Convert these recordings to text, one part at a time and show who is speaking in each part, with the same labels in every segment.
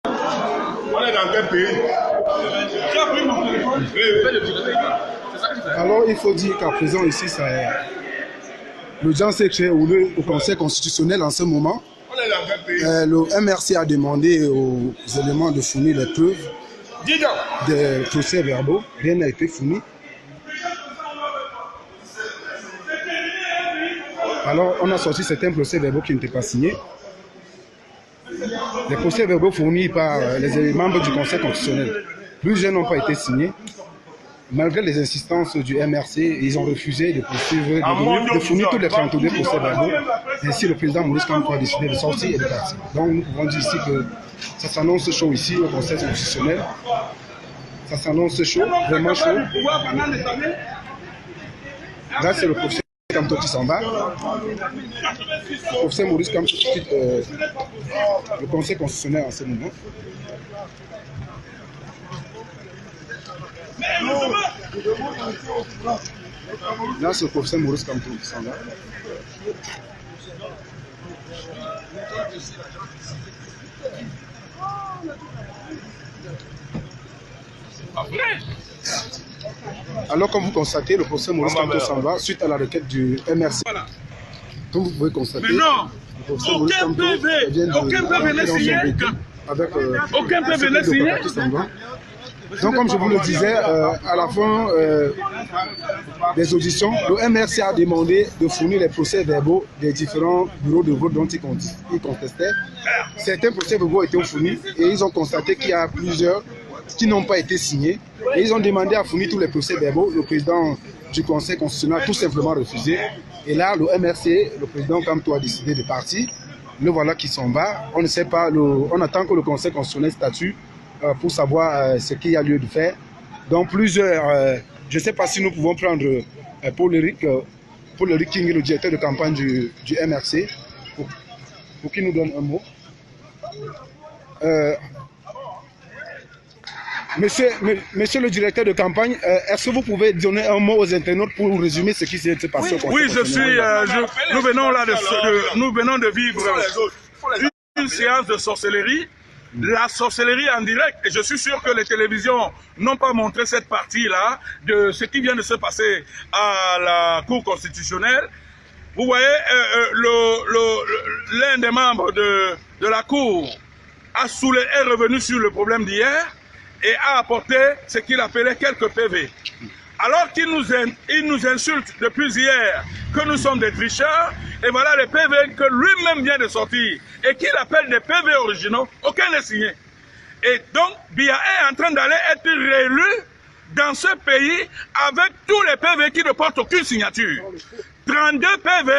Speaker 1: On est dans quel pays? Tu as pris mon téléphone?
Speaker 2: Alors, il faut dire qu'à présent, ici, l'audience est créée au Conseil constitutionnel en ce moment.
Speaker 1: On est dans quel pays?
Speaker 2: Le MRC a demandé aux éléments de fournir les preuves des procès-verbaux. Rien n'a été fourni. Alors, on a sorti certains procès-verbaux qui n'étaient pas signés. Les procès-verbaux fournis par les membres du Conseil constitutionnel, plusieurs n'ont pas été signés. Malgré les insistances du MRC, ils ont refusé de poursuivre, de fournir tous les 32 procès-verbaux. Ainsi, le président Maurice Kamto a décidé de sortir et de partir. Donc, nous pouvons dire ici que ça s'annonce chaud ici au Conseil constitutionnel. Ça s'annonce chaud, vraiment chaud. Là, c'est le professeur Kamto qui s'en va. Le professeur Maurice Kamto qui quitte le Conseil constitutionnel en ce moment. Là, c'est le professeur Maurice Kamto qui s'en va. Alors, comme vous constatez, le professeur Maurice Kamto s'en va suite à la requête du MRC. Comme vous pouvez constater,
Speaker 1: mais non,
Speaker 2: le professeur Maurice Kamto vient de
Speaker 1: aucun PV n'est signé.
Speaker 2: Avec
Speaker 1: Aucun PV n'est signé.
Speaker 2: Donc, comme je vous le disais, à la fin des auditions, le MRC a demandé de fournir les procès-verbaux des différents bureaux de vote dont ils contestaient. Certains procès-verbaux ont été fournis et ils ont constaté qu'il y a plusieurs qui n'ont pas été signés. Et ils ont demandé à fournir tous les procès-verbaux. Le président du Conseil constitutionnel a tout simplement refusé. Et là, le MRC, le président Kamto a décidé de partir. Le voilà qui s'en va. On ne sait pas, on attend que le Conseil constitutionnel statue pour savoir ce qu'il y a lieu de faire. Donc plusieurs, je ne sais pas si nous pouvons prendre Paul-Éric King, le directeur de campagne du MRC, pour qu'il nous donne un mot. Monsieur le directeur de campagne, est-ce que vous pouvez donner un mot aux internautes pour résumer ce qui s'est passé au Conseil?
Speaker 1: Oui, nous venons de vivre une séance de sorcellerie. La sorcellerie en direct, et je suis sûr que les télévisions n'ont pas montré cette partie-là de ce qui vient de se passer à la Cour constitutionnelle. Vous voyez, l'un des membres de la Cour est revenu sur le problème d'hier et a apporté ce qu'il appelait quelques PV. Alors qu'il nous insulte depuis hier que nous sommes des tricheurs, et voilà les PV que lui-même vient de sortir, et qu'il appelle des PV originaux, aucun n'est signé. Et donc, Biya est en train d'aller être réélu dans ce pays avec tous les PV qui ne portent aucune signature. 32 PV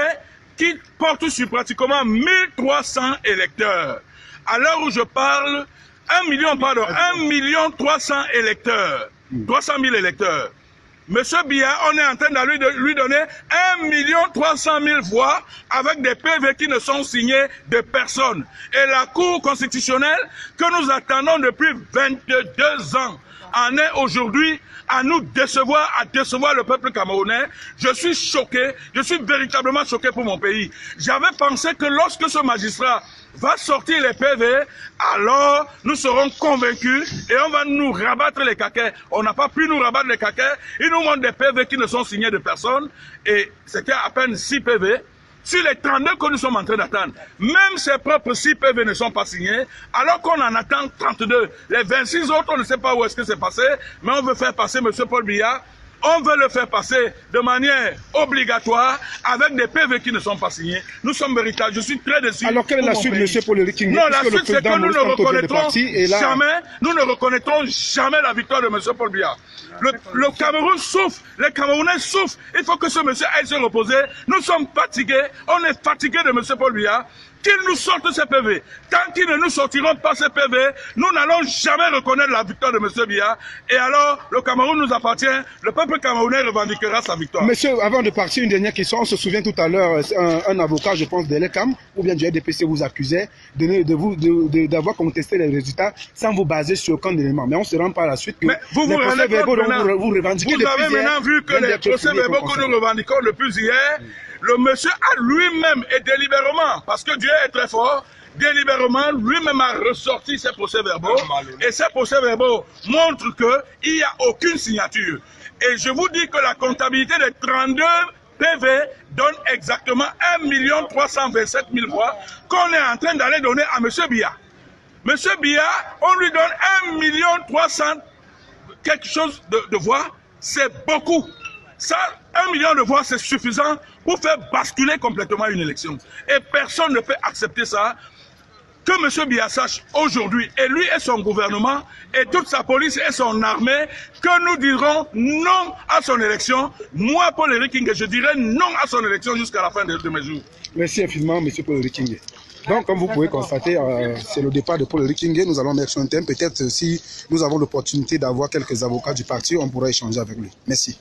Speaker 1: qui portent sur pratiquement 1300 électeurs. À l'heure où je parle, 1 300 000 électeurs. 300 000 électeurs. Monsieur Biya, on est en train de lui donner 1 300 000 voix avec des PV qui ne sont signés de personne. Et la Cour constitutionnelle, que nous attendons depuis 22 ans, en est aujourd'hui à nous décevoir, à décevoir le peuple camerounais. Je suis choqué, je suis véritablement choqué pour mon pays. J'avais pensé que lorsque ce magistrat va sortir les PV, alors nous serons convaincus et on va nous rabattre les caquets. On n'a pas pu nous rabattre les caquets. Ils nous montrent des PV qui ne sont signés de personne et c'était à peine 6 PV. Sur les 32 que nous sommes en train d'attendre, même ces propres 6 PV ne sont pas signés, alors qu'on en attend 32. Les 26 autres, on ne sait pas où est-ce que c'est passé, mais on veut faire passer M. Paul Biya. On veut le faire passer de manière obligatoire avec des PV qui ne sont pas signés. Nous sommes véritables. Je suis très déçu.
Speaker 2: Alors quelle est la suite, M. Paul-Éric King?
Speaker 1: Non, la suite, c'est que nous ne reconnaîtrons jamais la victoire de M. Paul Biya. Le Cameroun souffre, les Camerounais souffrent. Il faut que ce monsieur aille se reposer. Nous sommes fatigués. On est fatigués de M. Paul Biya. Qu'ils nous sortent ces PV. Tant qu'ils ne nous sortiront pas ces PV, nous n'allons jamais reconnaître la victoire de M. Biya. Et alors, le Cameroun nous appartient. Le peuple camerounais revendiquera sa victoire.
Speaker 2: Monsieur, avant de partir, une dernière question. On se souvient tout à l'heure, un avocat, je pense, de l'ECAM, ou bien du RDPC vous accusait d'avoir contesté les résultats sans vous baser sur aucun élément. Mais on se rend par la suite que
Speaker 1: mais vous vous rendez compte
Speaker 2: revendiquez
Speaker 1: vous avez maintenant vu que les procès-verbaux que nous revendiquons depuis hier, le monsieur a lui-même et délibérément, parce que Dieu est très fort, délibérément, lui-même a ressorti ses procès-verbaux. Et ces procès-verbaux montrent qu'il n'y a aucune signature. Et je vous dis que la comptabilité des 32 PV donne exactement 1 327 000 voix qu'on est en train d'aller donner à M. Biya. M. Biya, on lui donne 1 300 000 quelque chose de voix, c'est beaucoup. Ça, 1 million de voix, c'est suffisant pour faire basculer complètement une élection. Et personne ne peut accepter ça. Que M. Biya sache aujourd'hui, et lui et son gouvernement, et toute sa police et son armée, que nous dirons non à son élection. Moi, Paul-Henri Kinge, je dirai non à son élection jusqu'à la fin de mes jours.
Speaker 2: Merci infiniment, M. Paul-Henri Kinge. Donc, comme vous pouvez constater, c'est le départ de Paul-Henri Kinge. Nous allons mettre sur un thème. Peut-être si nous avons l'opportunité d'avoir quelques avocats du parti, on pourra échanger avec lui. Merci.